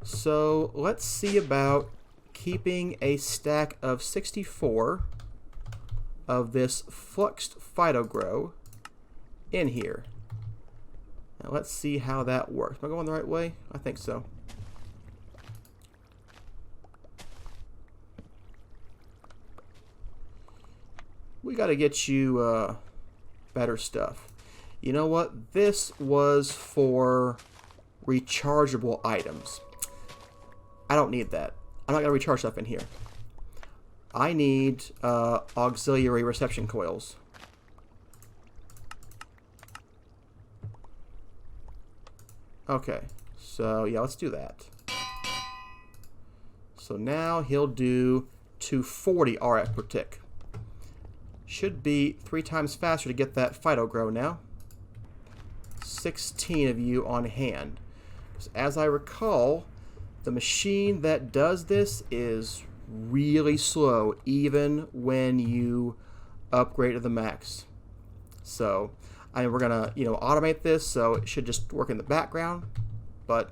So let's see about keeping a stack of 64 of this fluxed phytogrow in here. Now let's see how that works. Am I going the right way? I think so. We got to get you better stuff. You know what? This was for rechargeable items. I don't need that. I'm not going to recharge stuff in here. I need auxiliary reception coils. Okay, so yeah, let's do that. So now he'll do 240 RF per tick. Should be 3 times faster to get that phytogrow now. 16 of you on hand. As I recall, the machine that does this is really slow, even when you upgrade to the max. So, I mean, we're gonna, automate this, so it should just work in the background. But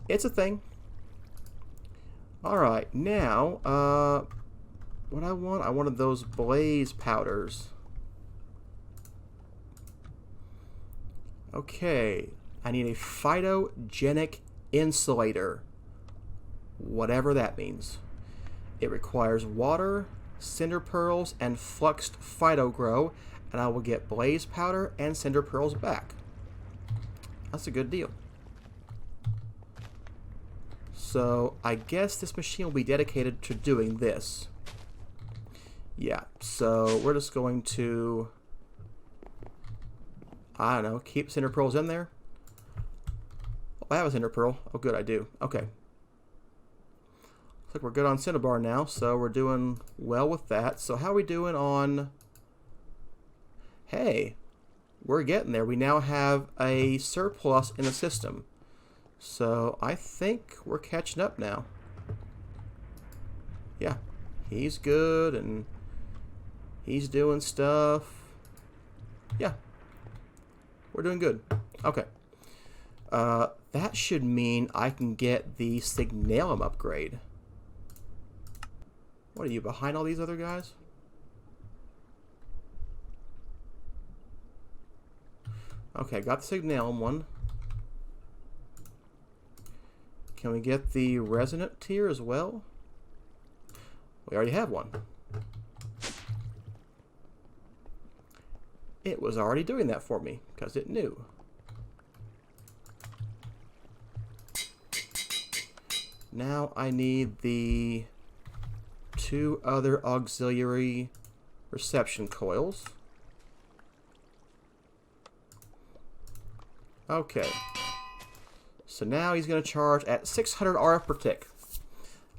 it's a thing. All right, now, what I wanted those blaze powders. Okay, I need a phytogenic insulator, whatever that means. It requires water, cinder pearls, and fluxed phytogrow, and I will get blaze powder and cinder pearls back. That's a good deal. So I guess this machine will be dedicated to doing this. Yeah, so we're just going to, I don't know, keep cinder pearls in there. Oh, I have a cinder pearl. Oh, good, I do. Okay. Looks like we're good on cinnabar now, so we're doing well with that. So how are we doing on... Hey, we're getting there. We now have a surplus in the system. So I think we're catching up now. Yeah, he's good, and he's doing stuff. Yeah, we're doing good. Okay. That should mean I can get the Signalum upgrade. What are you, behind all these other guys? Okay, got the Signalum one. Can we get the Resonant tier as well? We already have one. It was already doing that for me because it knew. Now I need the 2 other auxiliary reception coils. Okay. So now he's going to charge at 600 RF per tick.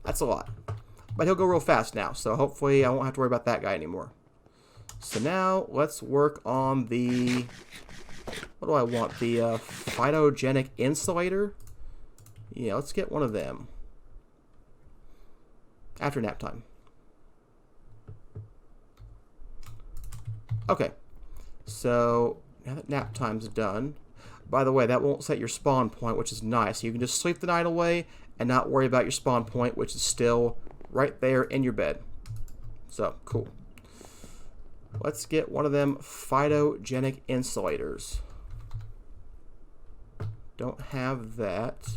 That's a lot. But he'll go real fast now, so hopefully I won't have to worry about that guy anymore. So now let's work on the... What do I want? The phytogenic insulator? Yeah, let's get one of them. After nap time. Okay. So now that nap time's done... By the way, that won't set your spawn point, which is nice. You can just sleep the night away and not worry about your spawn point, which is still right there in your bed. So, cool. Let's get one of them phytogenic insulators. Don't have that.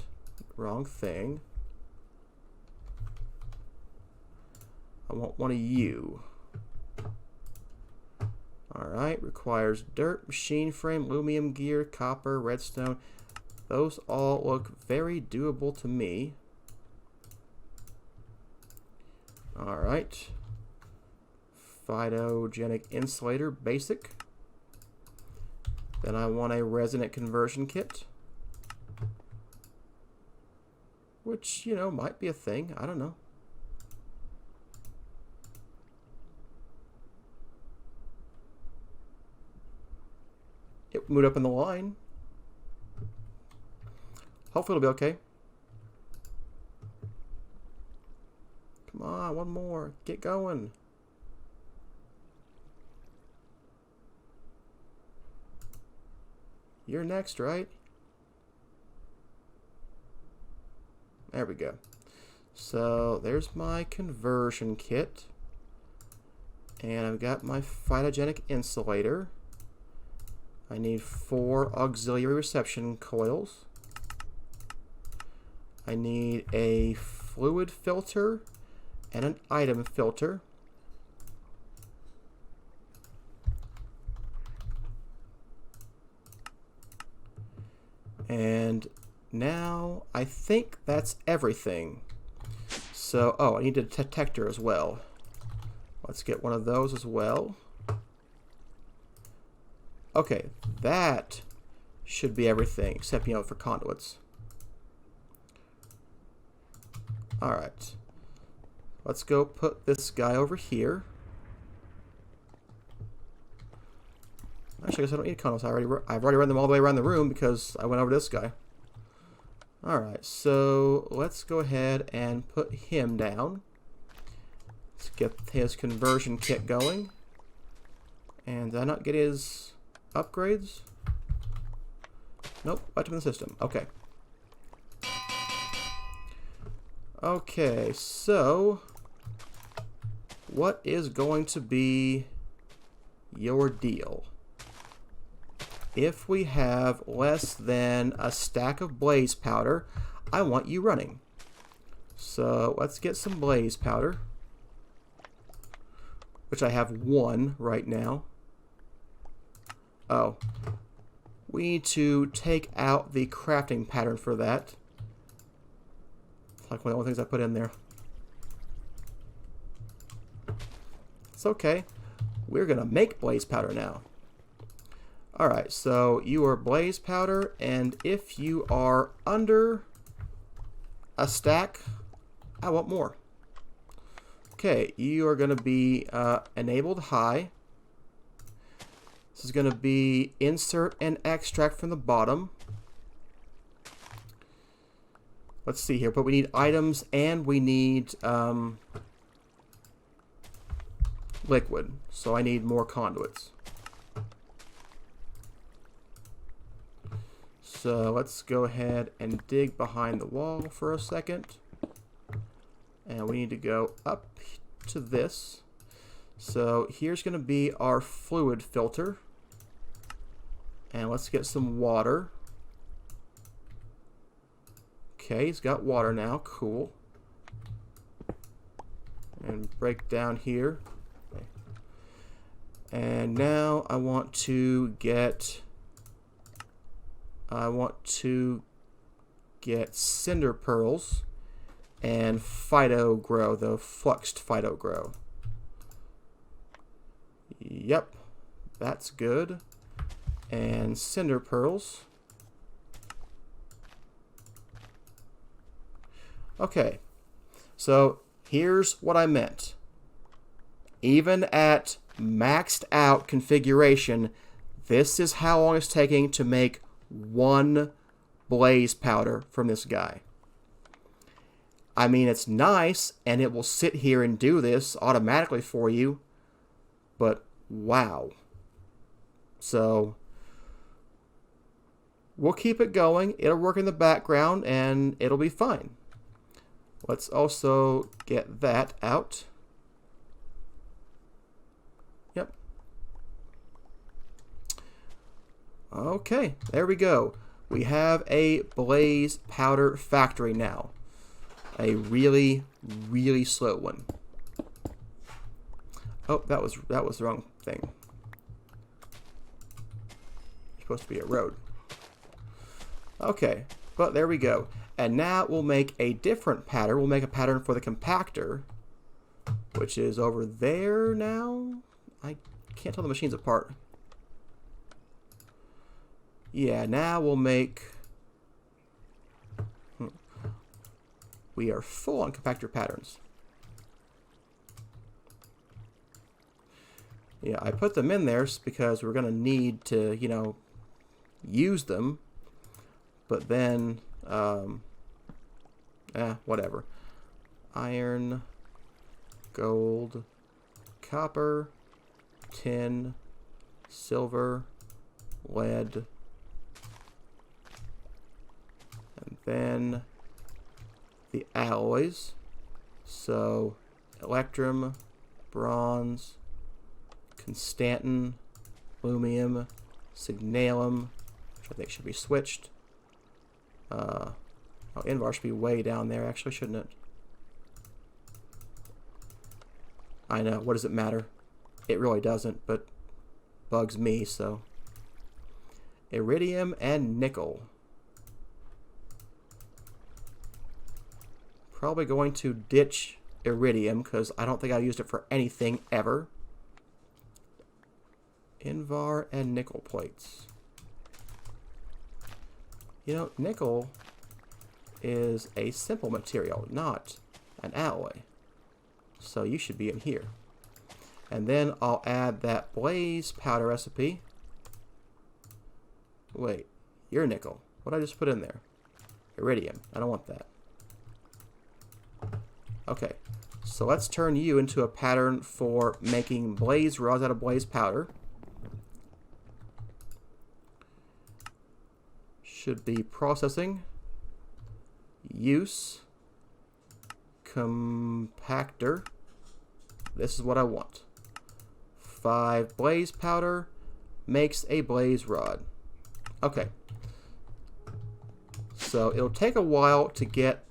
Wrong thing. I want one of you. Alright, requires dirt, machine frame, aluminum gear, copper, redstone. Those all look very doable to me. Alright. Phytogenic insulator, basic. Then I want a resonant conversion kit. Which, might be a thing. I don't know. It moved up in the line. Hopefully it'll be okay. Come on, one more. Get going. You're next, right? There we go. So there's my conversion kit. And I've got my phytogenic insulator. I need 4 auxiliary reception coils. I need a fluid filter and an item filter. And now I think that's everything. So, oh, I need a detector as well. Let's get one of those as well. Okay, that should be everything, except, you know, for conduits. Alright. Let's go put this guy over here. Actually, I guess I don't need conduits. I've already run them all the way around the room because I went over this guy. Alright, so let's go ahead and put him down. Let's get his conversion kit going. And did I not get his upgrades? Nope, left him in the system. Okay. Okay, so what is going to be your deal? If we have less than a stack of blaze powder, I want you running. So let's get some blaze powder, which I have 1 right now. Oh, we need to take out the crafting pattern for that. It's like one of the only things I put in there. It's okay. We're going to make blaze powder now. Alright, so you are blaze powder, and if you are under a stack, I want more. Okay, you are going to be enabled high. This is going to be insert and extract from the bottom. Let's see here, but we need items and we need liquid, so I need more conduits. So let's go ahead and dig behind the wall for a second. And we need to go up to this. So here's going to be our fluid filter. And let's get some water. Okay, he's got water now. Cool. And break down here. Okay. And now I want to get cinder pearls and phyto grow, the fluxed phyto grow. Yep, that's good. And cinder pearls. Okay, so here's what I meant. Even at maxed out configuration, this is how long it's taking to make 1 blaze powder from this guy. I mean, it's nice, and it will sit here and do this automatically for you, but wow. So we'll keep it going. It'll work in the background, and it'll be fine. Let's also get that out. Yep. Okay, there we go. We have a blaze powder factory now. A really, really slow one. Oh, that was the wrong thing. It's supposed to be a road. Okay, but there we go. And now we'll make a different pattern. We'll make a pattern for the compactor, which is over there now. I can't tell the machines apart. Yeah, now we'll make... We are full on compactor patterns. Yeah, I put them in there because we're going to need to, you know, use them. But then, whatever. Iron, gold, copper, tin, silver, lead, and then the alloys. So electrum, bronze, constantan, lumium, signalum, which I think should be switched. Oh, Invar should be way down there, actually, shouldn't it? I know, what does it matter? It really doesn't, but bugs me, so. Iridium and nickel. Probably going to ditch iridium, because I don't think I've used it for anything ever. Invar and nickel plates. You know, nickel is a simple material, not an alloy. So you should be in here. And then I'll add that blaze powder recipe. Wait, you're nickel. What did I just put in there? Iridium. I don't want that. Okay, so let's turn you into a pattern for making blaze rods out of blaze powder. Should be processing, use, compactor. This is what I want. 5 blaze powder makes a blaze rod. Okay. So it'll take a while to get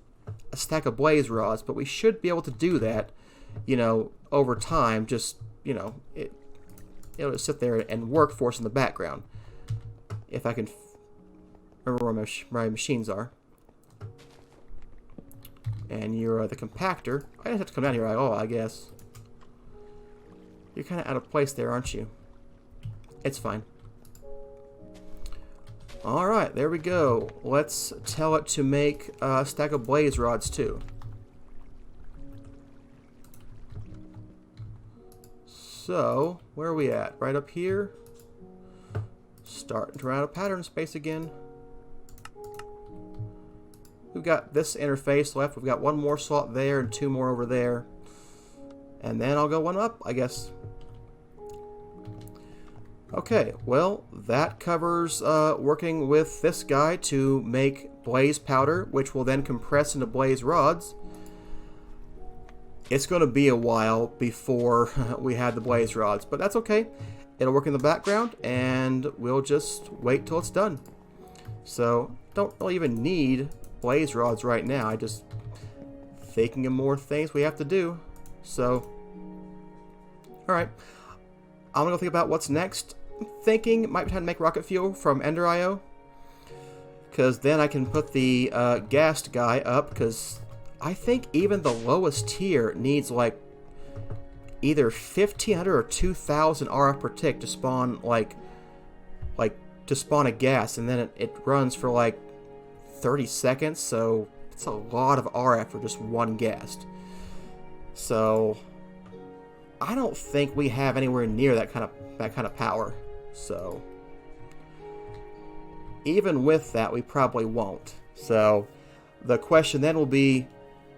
a stack of blaze rods, but we should be able to do that, you know, over time. Just, you know, it'll just sit there and work for us in the background. If I can remember where my machines are. And you're the compactor. I just have to come down here. Oh, I guess. You're kind of out of place there, aren't you? It's fine. Alright, there we go. Let's tell it to make a stack of blaze rods too. So, where are we at? Right up here. Starting to run out of pattern space again. We've got this interface left. We've got 1 more slot there and 2 more over there. And then I'll go 1 up, I guess. Okay, well, that covers working with this guy to make blaze powder, which will then compress into blaze rods. It's going to be a while before we have the blaze rods, but that's okay. It'll work in the background, and we'll just wait till it's done. So, don't really even need blaze rods right now. I just thinking of more things we have to do. So, alright. I'm going to go think about what's next. I'm thinking it might be time to make rocket fuel from Ender IO. Because then I can put the gassed guy up. Because I think even the lowest tier needs like either 1500 or 2000 RF per tick to spawn to spawn a gas. And then it runs for like 30 seconds. So it's a lot of RF for just one gas. So I don't think we have anywhere near that kind of power. So even with that, we probably won't. So the question then will be,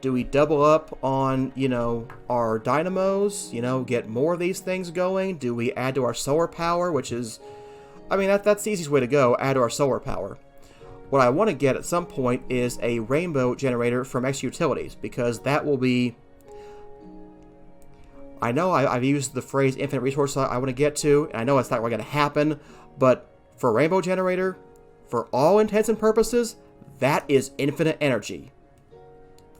do we double up on, you know, our dynamos, you know, get more of these things going? Do we add to our solar power, which is, I mean, that's the easiest way to go, add to our solar power. What I want to get at some point is a rainbow generator from X Utilities, because that will be, I know I've used the phrase infinite resources I want to get to, and I know it's not really going to happen, but for a rainbow generator, for all intents and purposes, that is infinite energy.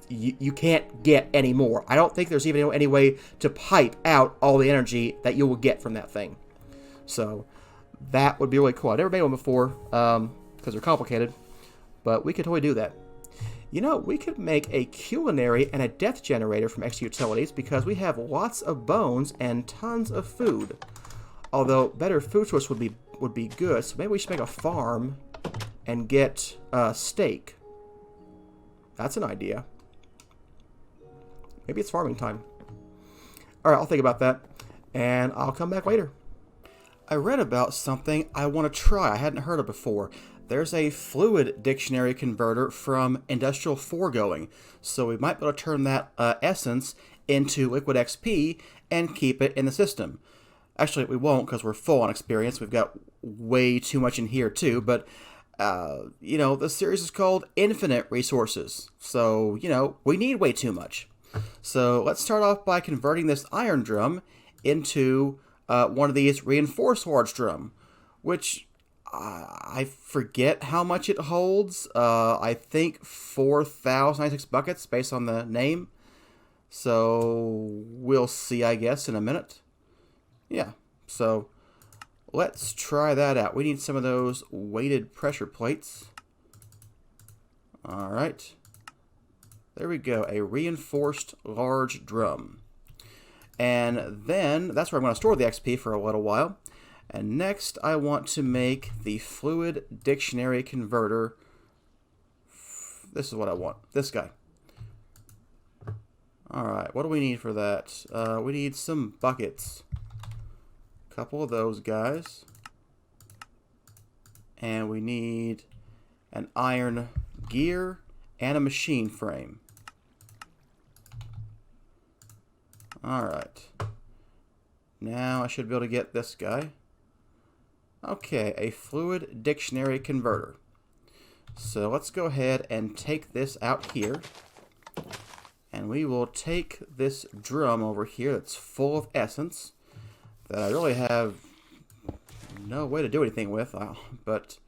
You can't get any more. I don't think there's even any way to pipe out all the energy that you will get from that thing. So that would be really cool. I've never made one before because they're complicated, but we could totally do that. You know, we could make a culinary and a death generator from X Utilities because we have lots of bones and tons of food. Although better food source would be good, so maybe we should make a farm and get steak. That's an idea. Maybe it's farming time. Alright, I'll think about that, and I'll come back later. I read about something I want to try. I hadn't heard of before. There's a fluid dictionary converter from Industrial Foregoing, so we might be able to turn that essence into liquid XP and keep it in the system. Actually, we won't because we're full on experience. We've got way too much in here too, but you know, the series is called Infinite Resources. So, you know, we need way too much. So let's start off by converting this iron drum into one of these reinforced large drum, which I forget how much it holds. I think 4,096 buckets based on the name. So we'll see, I guess, in a minute. Yeah, so let's try that out. We need some of those weighted pressure plates. All right. There we go, a reinforced large drum. And then that's where I'm going to store the XP for a little while. And next I want to make the fluid dictionary converter. This is what I want, this guy. Alright, what do we need for that? We need some buckets. A couple of those guys. And we need an iron gear and a machine frame. Alright. Now I should be able to get this guy. Okay, a fluid dictionary converter. So let's go ahead and take this out here. And we will take this drum over here that's full of essence that I really have no way to do anything with, but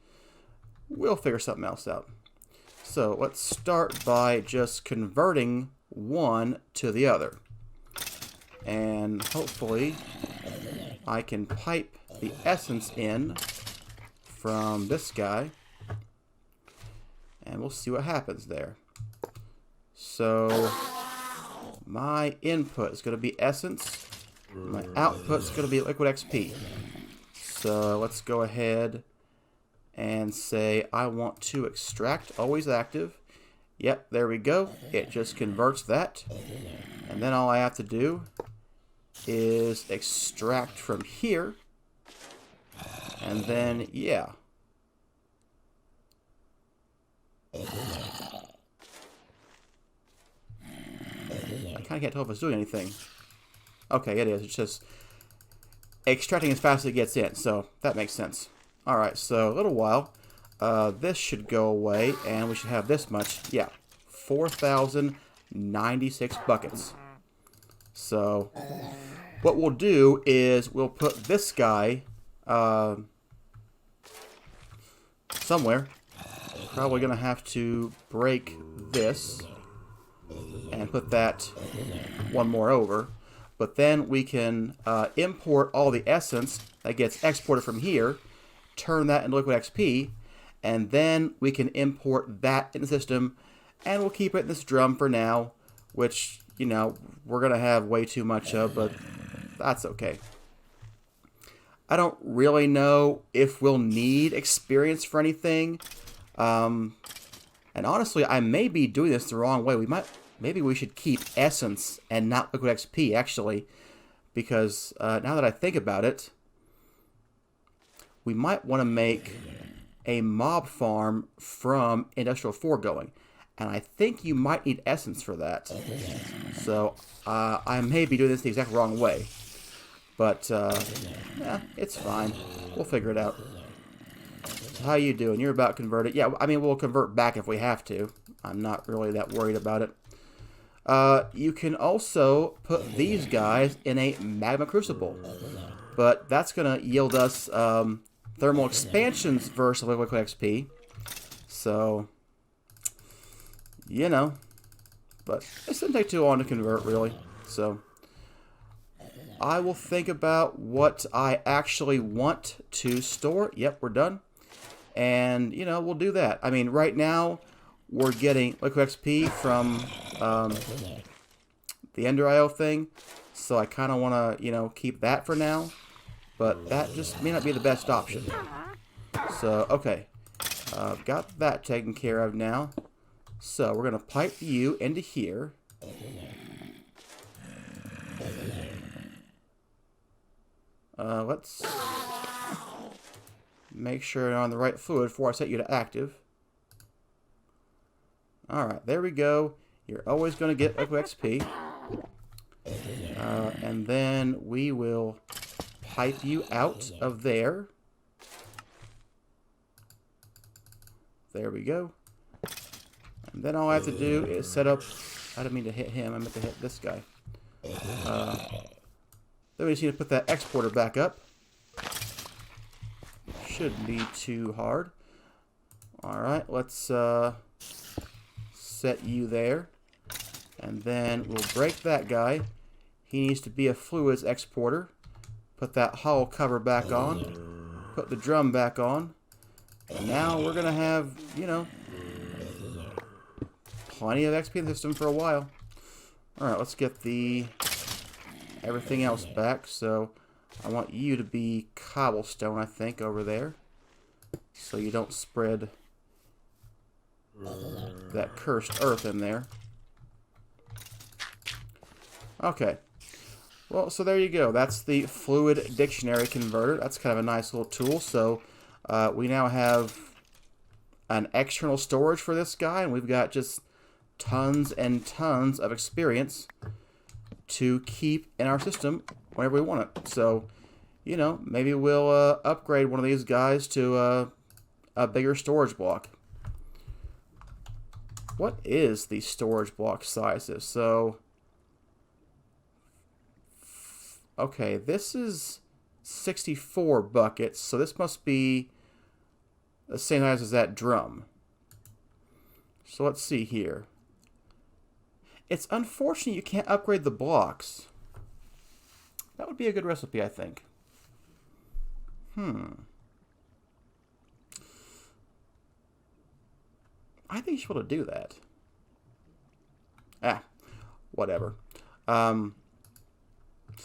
we'll figure something else out. So let's start by just converting one to the other. And hopefully I can pipe the essence in from this guy. And we'll see what happens there. So my input is going to be essence. My output is going to be liquid XP. So let's go ahead and say I want to extract, always active. Yep, there we go. It just converts that. And then all I have to do is extract from here. And then, yeah. I kind of can't tell if it's doing anything. Okay, it is. It's just extracting as fast as it gets in, so that makes sense. Alright, so a little while. This should go away, and we should have this much. Yeah, 4,096 buckets. So, what we'll do is we'll put this guy somewhere. Probably going to have to break this and put that one more over. But then we can import all the essence that gets exported from here, turn that into liquid XP, and then we can import that in the system, and we'll keep it in this drum for now, which, you know, we're going to have way too much of, but that's okay. I don't really know if we'll need experience for anything. And honestly, I may be doing this the wrong way. Maybe we should keep essence and not liquid XP, actually, because now that I think about it, we might want to make a mob farm from Industrial 4 going. And I think you might need essence for that. So I may be doing this the exact wrong way. But, yeah, it's fine. We'll figure it out. So how you doing? You're about converted. Yeah, I mean, we'll convert back if we have to. I'm not really that worried about it. You can also put these guys in a magma crucible. But that's going to yield us thermal expansions versus liquid XP. So, you know. But it doesn't take too long to convert, really. So, I will think about what I actually want to store. Yep, we're done. And, you know, we'll do that. I mean, right now, we're getting liquid XP from the Ender IO thing. So I kind of want to, you know, keep that for now. But that just may not be the best option. So, okay. I've got that taken care of now. So, we're going to pipe you into here. Let's make sure you're on the right fluid before I set you to active. Alright, there we go. You're always going to get liquid XP. And then we will pipe you out of there. There we go. And then all I have to do is set up... I didn't mean to hit him. I meant to hit this guy. Then we just need to put that exporter back up. Shouldn't be too hard. Alright, let's set you there. And then we'll break that guy. He needs to be a fluids exporter. Put that hull cover back on. Put the drum back on. And now we're going to have, you know, plenty of XP in the system for a while. Alright, let's get the everything else back. So I want you to be cobblestone, I think, over there. So you don't spread that cursed earth in there. Okay. Well, so there you go. That's the Fluid Dictionary Converter. That's kind of a nice little tool. So we now have an external storage for this guy, and we've got just tons and tons of experience to keep in our system whenever we want it. So, you know, maybe we'll upgrade one of these guys to a bigger storage block. What is the storage block sizes? So, okay, this is 64 buckets, so this must be the same size as that drum. So let's see here. It's unfortunate you can't upgrade the blocks. That would be a good recipe, I think. I think you should be able to do that. Whatever. Doesn't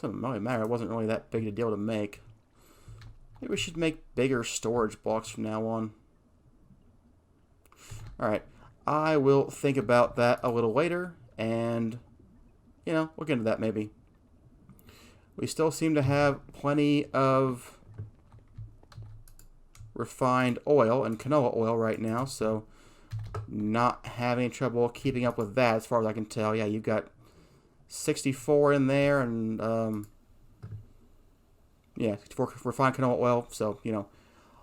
really matter. It wasn't really that big a deal to make. Maybe we should make bigger storage blocks from now on. Alright. I will think about that a little later. And, you know, we'll get into that maybe. We still seem to have plenty of refined oil and canola oil right now. So, not having trouble keeping up with that as far as I can tell. Yeah, you've got 64 in there, and yeah, 64 refined canola oil. So, you know,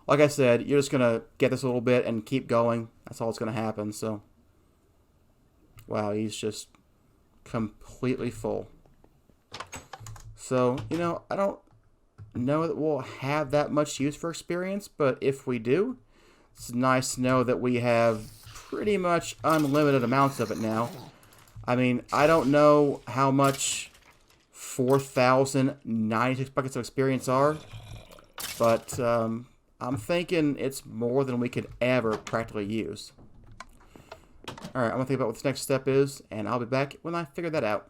like I said, you're just gonna get this a little bit and keep going. That's all that's gonna happen. So, wow, he's just completely full. So, you know, I don't know that we'll have that much use for experience, but if we do, it's nice to know that we have pretty much unlimited amounts of it now. I mean, I don't know how much 4,096 buckets of experience are, but I'm thinking it's more than we could ever practically use. Alright, I'm going to think about what this next step is, and I'll be back when I figure that out.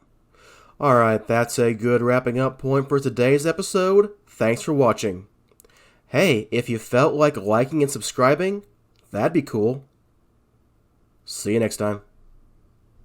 Alright, that's a good wrapping up point for today's episode. Thanks for watching. Hey, if you felt like liking and subscribing, that'd be cool. See you next time.